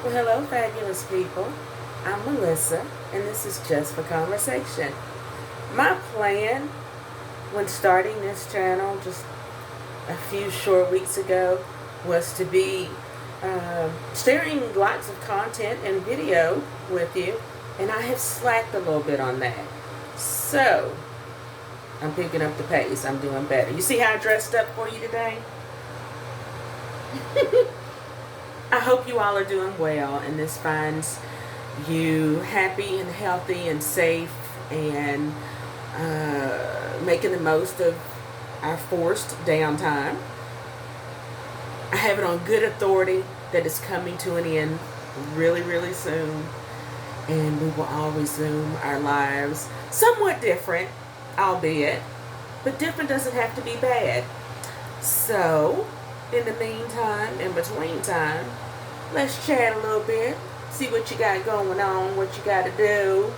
Well, hello, fabulous people. I'm Melissa, and this is Just for Conversation. My plan when starting this channel just a few short weeks ago was to be sharing lots of content and video with you, and I have slacked a little bit on that. So, I'm picking up the pace. I'm doing better. You see how I dressed up for you today? I hope you all are doing well, and this finds you happy and healthy and safe and making the most of our forced downtime. I have it on good authority that it's coming to an end really, really soon, and we will all resume our lives somewhat different, albeit, but different doesn't have to be bad. So, in the meantime, in between time, let's chat a little bit, see what you got going on, what you got to do.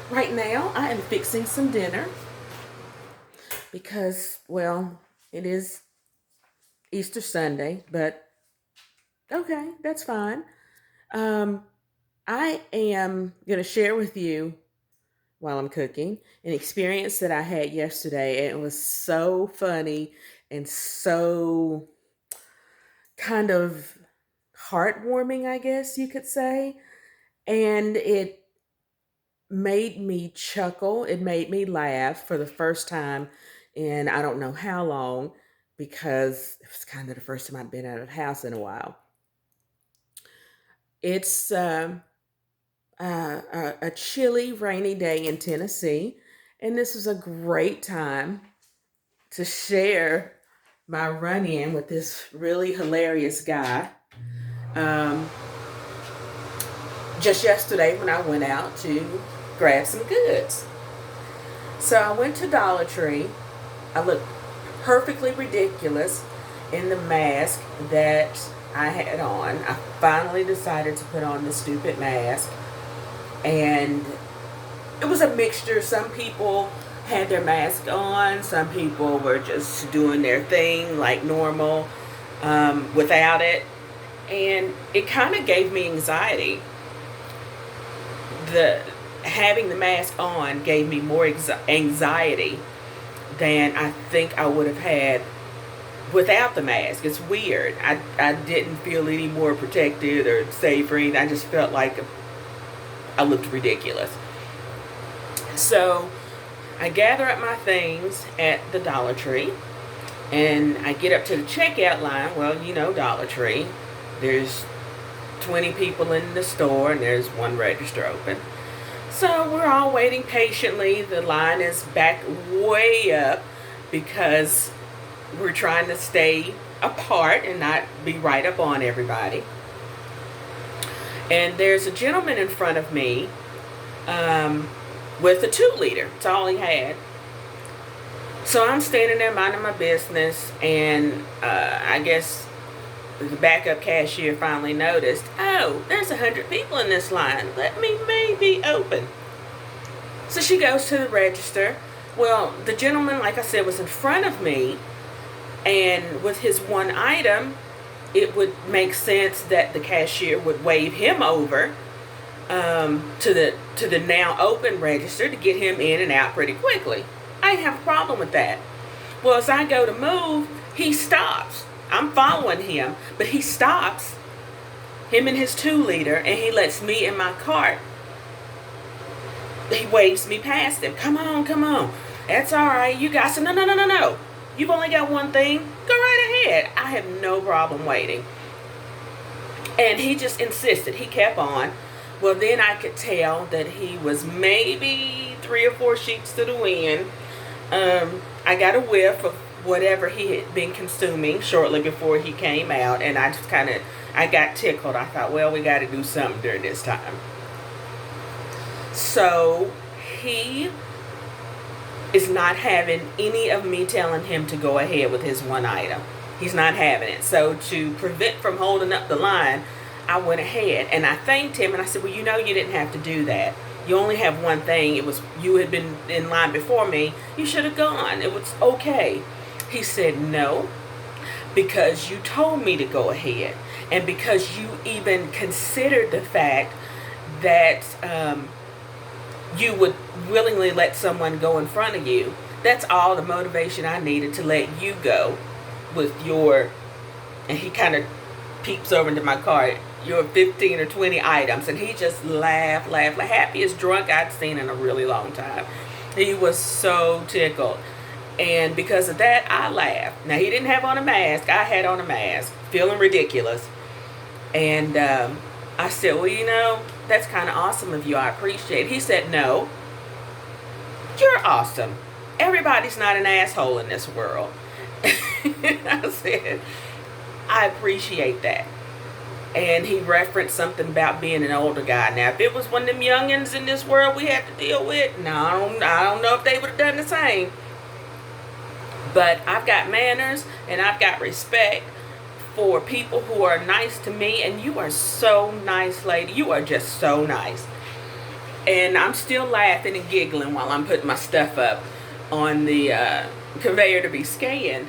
Right now, I am fixing some dinner because, well, it is Easter Sunday, but okay, that's fine. I am going to share with you while I'm cooking an experience that I had yesterday, and it was so funny and so kind of heartwarming, I guess you could say. And it made me chuckle. It made me laugh for the first time in I don't know how long, because it was kind of the first time I'd been out of the house in a while. It's a chilly, rainy day in Tennessee, and this was a great time to share my run in with this really hilarious guy. Um, just yesterday when I went out to grab some goods. So I went to Dollar Tree. I looked perfectly ridiculous in the mask that I had on. I finally decided to put on the stupid mask. And it was a mixture. Some people had their mask on. Some people were just doing their thing like normal without it. And it kind of gave me anxiety. Having the mask on gave me more anxiety than I think I would have had without the mask. It's weird. I didn't feel any more protected or safe or anything. I just felt like I looked ridiculous. So I gather up my things at the Dollar Tree, and I get up to the checkout line. Well, you know Dollar Tree. There's 20 people in the store, and there's one register open. So we're all waiting patiently. The line is back way up because we're trying to stay apart and not be right up on everybody. And there's a gentleman in front of me with a 2-liter. That's all he had. So I'm standing there minding my business, and I guess the backup cashier finally noticed, oh, there's 100 people in this line. Let me maybe open. So she goes to the register. Well, the gentleman, like I said, was in front of me, and with his one item, it would make sense that the cashier would wave him over to the now open register to get him in and out pretty quickly. I didn't have a problem with that. Well, as I go to move, he stops. I'm following him, but he stops, him and his 2-liter, and he lets me in my cart. He waves me past him. Come on, come on. That's all right. You got some. No. You've only got one thing. Go right ahead. I have no problem waiting. And he just insisted. He kept on. Well, then I could tell that he was maybe 3 or 4 sheets to the wind. I got a whiff of whatever he had been consuming shortly before he came out, and I just I got tickled. I thought, well, we got to do something during this time. So he is not having any of me telling him to go ahead with his one item. He's not having it. So to prevent from holding up the line, I went ahead and I thanked him, and I said, well, you know, you didn't have to do that. You only have one thing. You had been in line before me. You should have gone. It was okay. He said, no, because you told me to go ahead. And because you even considered the fact that you would willingly let someone go in front of you, that's all the motivation I needed to let you go with your, and he kind of peeps over into my cart, your 15 or 20 items. And he just laughed, happiest drunk I'd seen in a really long time. He was so tickled. And because of that, I laughed. Now, he didn't have on a mask. I had on a mask, feeling ridiculous. And I said, well, you know, that's kind of awesome of you. I appreciate it. He said, no, you're awesome. Everybody's not an asshole in this world. I said, I appreciate that. And he referenced something about being an older guy. Now, if it was one of them youngins in this world we have to deal with, no, I don't know if they would have done the same. But I've got manners and I've got respect for people who are nice to me. And you are so nice, lady. You are just so nice. And I'm still laughing and giggling while I'm putting my stuff up on the conveyor to be scanned.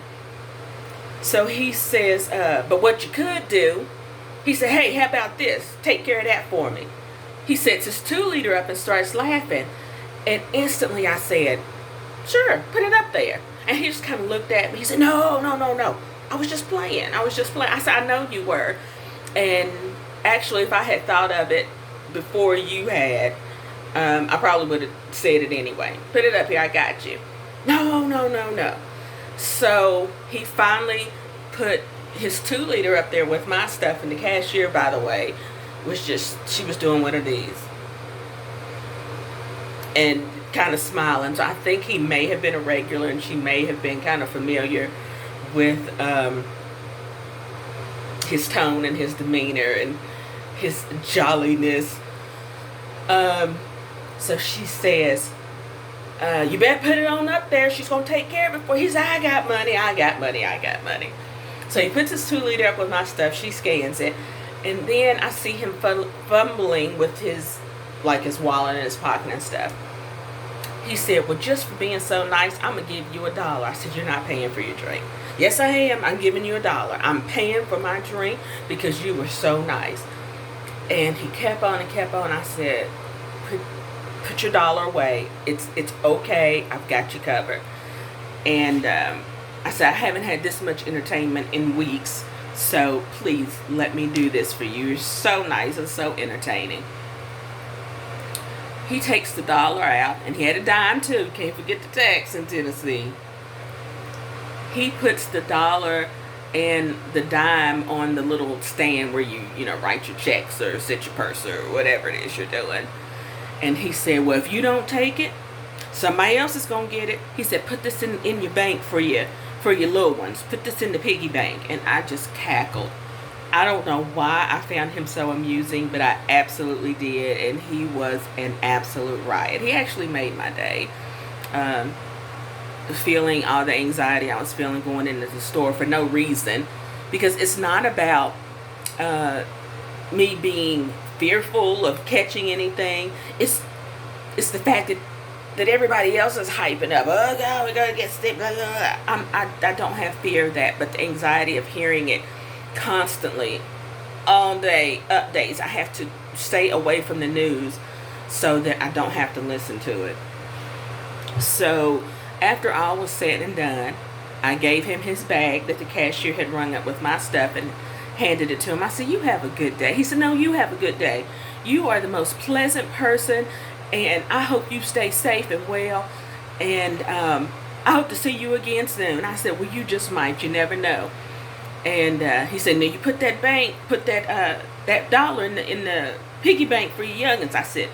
So he says, but what you could do, he said, hey, how about this? Take care of that for me. He sets his 2-liter up and starts laughing. And instantly I said, sure, put it up there. And he just kind of looked at me. He said, no. I was just playing. I said, I know you were. And actually, if I had thought of it before you had, I probably would have said it anyway. Put it up here. I got you. No. So he finally put his 2-liter up there with my stuff. And the cashier, by the way, she was doing one of these. And kind of smiling. So I think he may have been a regular and she may have been kind of familiar with his tone and his demeanor and his jolliness. So she says, you better put it on up there. She's going to take care of it for you. He said, I got money. So he puts his 2-liter up with my stuff. She scans it. And then I see him fumbling with his wallet in his pocket and stuff. He said, well, just for being so nice, I'm going to give you $1. I said, you're not paying for your drink. Yes, I am. I'm giving you $1. I'm paying for my drink because you were so nice. And he kept on. I said, put your $1 away. It's okay. I've got you covered. And I said, I haven't had this much entertainment in weeks. So please let me do this for you. You're so nice and so entertaining. He takes the $1 out, and he had a dime too. Can't forget the tax in Tennessee. He puts the $1 and the dime on the little stand where you write your checks or set your purse or whatever it is you're doing. And he said, well, if you don't take it, somebody else is going to get it. He said, put this in your bank for your little ones. Put this in the piggy bank. And I just cackled. I don't know why I found him so amusing, but I absolutely did. And he was an absolute riot. He actually made my day. Feeling all the anxiety I was feeling going into the store for no reason. Because it's not about me being fearful of catching anything. It's the fact that everybody else is hyping up. Oh, God, we're going to get sick. Blah, blah, blah. I don't have fear of that, but the anxiety of hearing it constantly, all day, updates. I have to stay away from the news so that I don't have to listen to it. So after all was said and done, I gave him his bag that the cashier had rung up with my stuff and handed it to him. I said, you have a good day. He said, no, you have a good day. You are the most pleasant person, and I hope you stay safe and well, and I hope to see you again soon. I said, well, you just might. You never know. And he said, now you put that $1 in the piggy bank for your youngins. I said,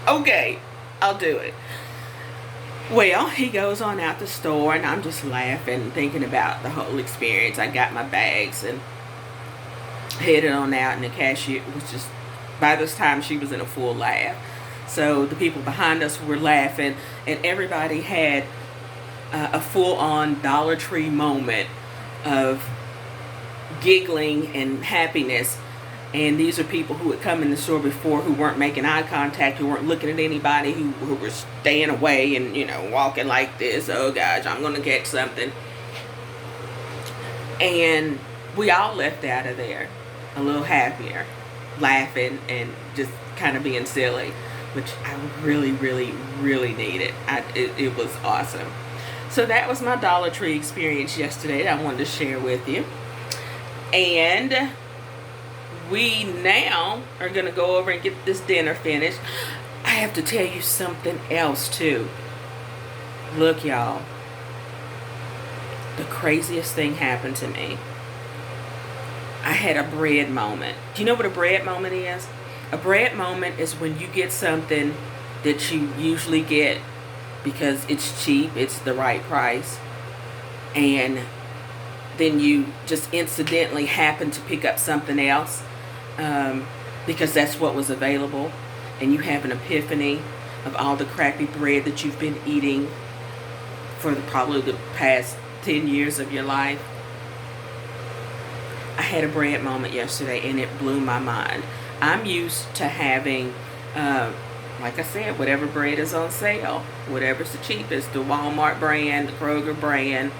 okay, I'll do it. Well, he goes on out the store, and I'm just laughing, thinking about the whole experience. I got my bags and headed on out, and the cashier was just, by this time, she was in a full laugh. So the people behind us were laughing, and everybody had a full-on Dollar Tree moment of giggling and happiness. And these are people who had come in the store before, who weren't making eye contact, who weren't looking at anybody, who were staying away and, walking like this. Oh, gosh, I'm going to catch something. And we all left out of there a little happier, laughing and just kind of being silly, which I really, really, really needed. It was awesome. So that was my Dollar Tree experience yesterday that I wanted to share with you. And we now are going to go over and get this dinner finished. I have to tell you something else too. Look, y'all. The craziest thing happened to me. I had a bread moment. Do you know what a bread moment is? A bread moment is when you get something that you usually get because it's cheap, it's the right price, and then you just incidentally happen to pick up something else because that's what was available, and you have an epiphany of all the crappy bread that you've been eating for probably the past 10 years of your life. I had a bread moment yesterday and it blew my mind. I'm used to having, like I said, whatever bread is on sale, whatever's the cheapest, the Walmart brand, the Kroger brand,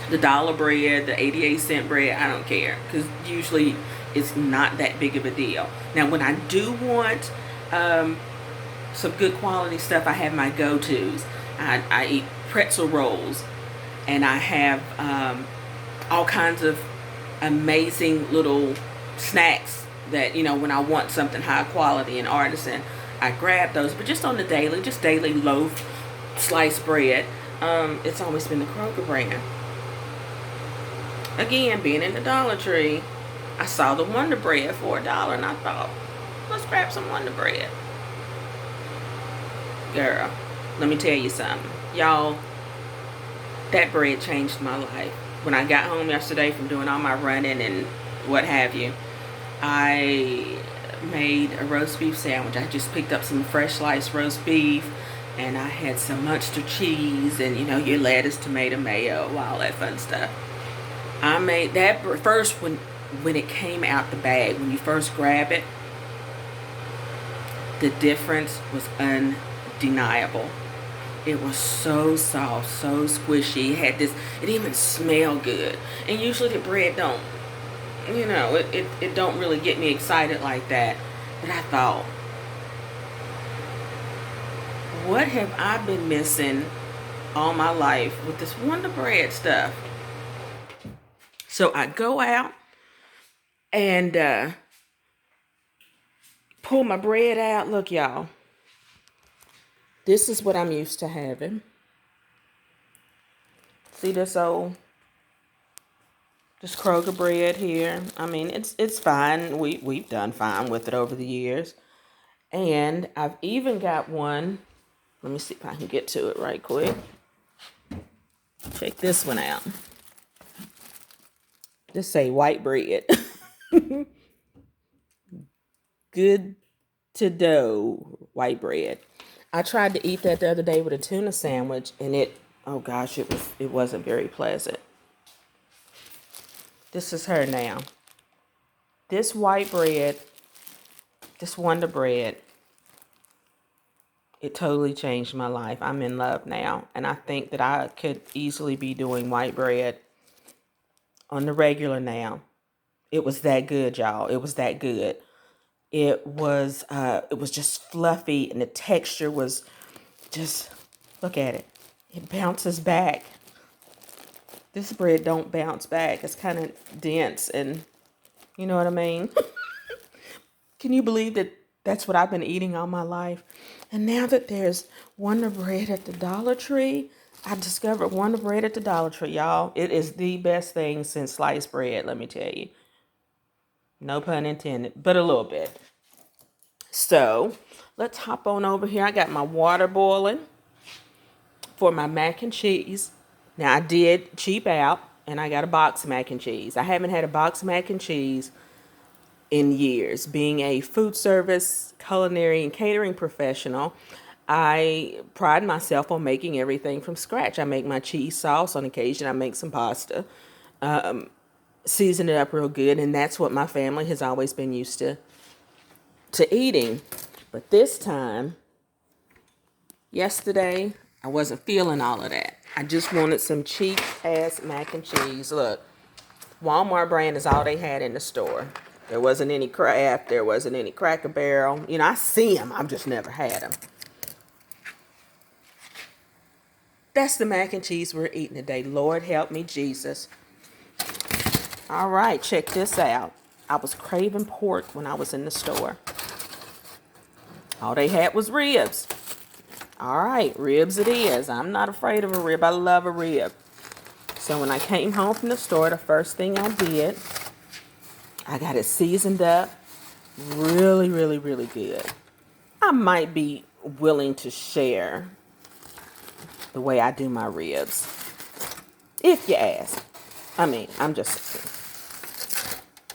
the dollar bread, the 88-cent bread, I don't care, because usually it's not that big of a deal. Now, when I do want some good quality stuff, I have my go-tos. I eat pretzel rolls, and I have all kinds of amazing little snacks that, you know, when I want something high quality and artisan, I grab those. But just on the daily, just daily loaf, sliced bread, it's always been the Kroger brand. Again, being in the Dollar Tree, I saw the Wonder Bread for $1, and I thought, let's grab some Wonder Bread. Girl, let me tell you something. Y'all, that bread changed my life. When I got home yesterday from doing all my running and what have you, I made a roast beef sandwich. I just picked up some fresh sliced roast beef, and I had some Munster cheese and, you know, your lettuce, tomato, mayo, all that fun stuff. I made that first when it came out the bag, when you first grab it, the difference was undeniable. It was so soft, so squishy. It had this, it even smelled good. And usually the bread don't, you know, it don't really get me excited like that. But I thought, what have I been missing all my life with this Wonder Bread stuff? So I go out and pull my bread out. Look, y'all. This is what I'm used to having. See this Kroger bread here. I mean, it's fine. We've done fine with it over the years. And I've even got one. Let me see if I can get to it right quick. Check this one out. Just say white bread. Good to dough white bread. I tried to eat that the other day with a tuna sandwich, and it wasn't very pleasant. This is her now. This white bread, this Wonder Bread, it totally changed my life. I'm in love now, and I think that I could easily be doing white bread on the regular now. It was that good, y'all. It was that good. It was just fluffy, and the texture was just, look at it. It bounces back. This bread don't bounce back. It's kind of dense, and you know what I mean? Can you believe that that's what I've been eating all my life? And now that there's Wonder Bread at the Dollar Tree, I discovered Wonder Bread at the Dollar Tree, y'all. It is the best thing since sliced bread, let me tell you. No pun intended, but a little bit. So, let's hop on over here. I got my water boiling for my mac and cheese. Now, I did cheap out, and I got a box of mac and cheese. I haven't had a box of mac and cheese in years. Being a food service, culinary, and catering professional, I pride myself on making everything from scratch. I make my cheese sauce. On occasion, I make some pasta. Season it up real good, and that's what my family has always been used to eating. But this time, yesterday, I wasn't feeling all of that. I just wanted some cheap ass mac and cheese. Look, Walmart brand is all they had in the store. There wasn't any Kraft. There wasn't any Cracker Barrel. You know, I see them. I've just never had them. That's the mac and cheese we're eating today. Lord help me, Jesus. All right, check this out. I was craving pork when I was in the store. All they had was ribs. All right, ribs it is. I'm not afraid of a rib. I love a rib. So when I came home from the store, the first thing I did, I got it seasoned up. Really, really, really good. I might be willing to share the way I do my ribs, if you ask. I mean, I'm just...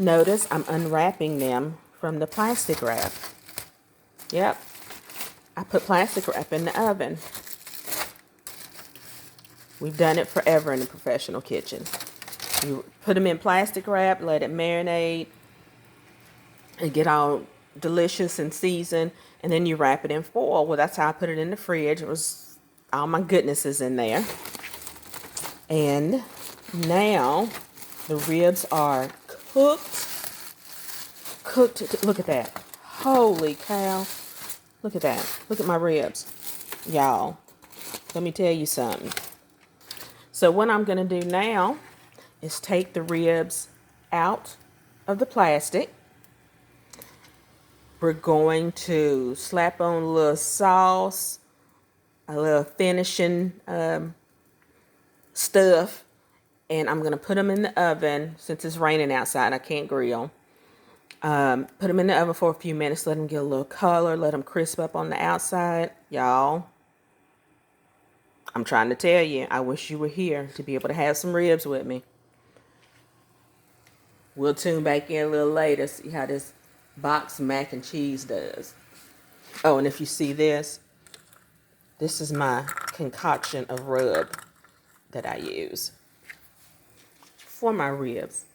Notice I'm unwrapping them from the plastic wrap. Yep. I put plastic wrap in the oven. We've done it forever in the professional kitchen. You put them in plastic wrap, let it marinate, and get all delicious and seasoned, and then you wrap it in foil. Well, that's how I put it in the fridge. It was all my goodnesses in there. And now the ribs are cooked. Look at that. Holy cow. Look at that. Look at my ribs. Y'all, let me tell you something. So what I'm going to do now is take the ribs out of the plastic. We're going to slap on a little sauce, a little finishing stuff, and I'm going to put them in the oven. Since it's raining outside, I can't grill. Put them in the oven for a few minutes, let them get a little color, let them crisp up on the outside. Y'all, I'm trying to tell you, I wish you were here to be able to have some ribs with me. We'll tune back in a little later, see how this box mac and cheese does. Oh, and if you see this, this is my concoction of rub that I use for my ribs.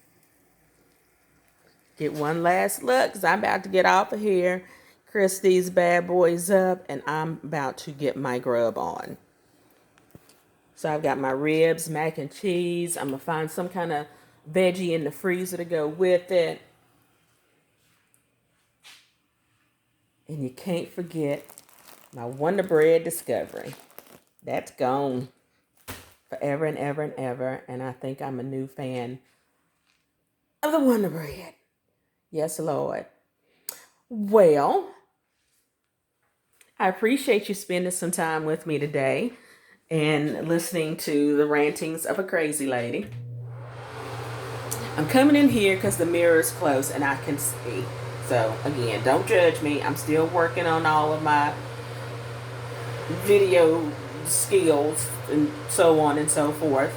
Get one last look, because I'm about to get off of here, crisp these bad boys up, and I'm about to get my grub on. So I've got my ribs, mac and cheese. I'm going to find some kind of veggie in the freezer to go with it. And you can't forget my Wonder Bread discovery. That's gone forever and ever and ever. And I think I'm a new fan of the Wonder Bread. Yes, Lord. Well, I appreciate you spending some time with me today and listening to the rantings of a crazy lady. I'm coming in here because the mirror is close and I can see. So, again, don't judge me. I'm still working on all of my video skills and so on and so forth.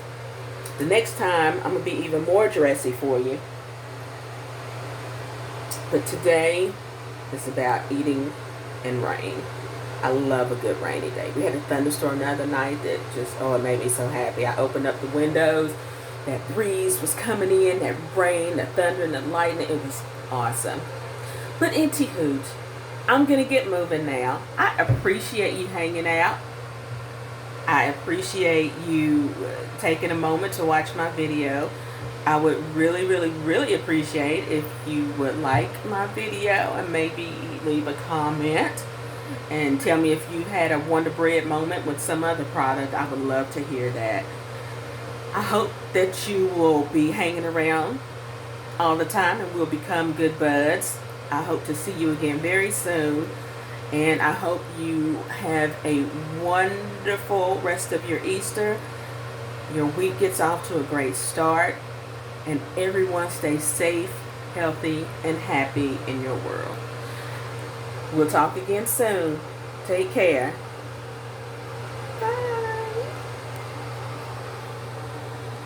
The next time, I'm going to be even more dressy for you. But today is about eating and rain. I love a good rainy day. We had a thunderstorm the other night that just, it made me so happy. I opened up the windows. That breeze was coming in, that rain, the thunder, and the lightning. It was awesome. But anywho, I'm going to get moving now. I appreciate you hanging out. I appreciate you taking a moment to watch my video. I would really, really, really appreciate if you would like my video and maybe leave a comment and tell me if you had a Wonder Bread moment with some other product. I would love to hear that. I hope that you will be hanging around all the time and we'll become good buds. I hope to see you again very soon. And I hope you have a wonderful rest of your Easter. Your week gets off to a great start. And everyone stays safe, healthy, and happy in your world. We'll talk again soon. Take care.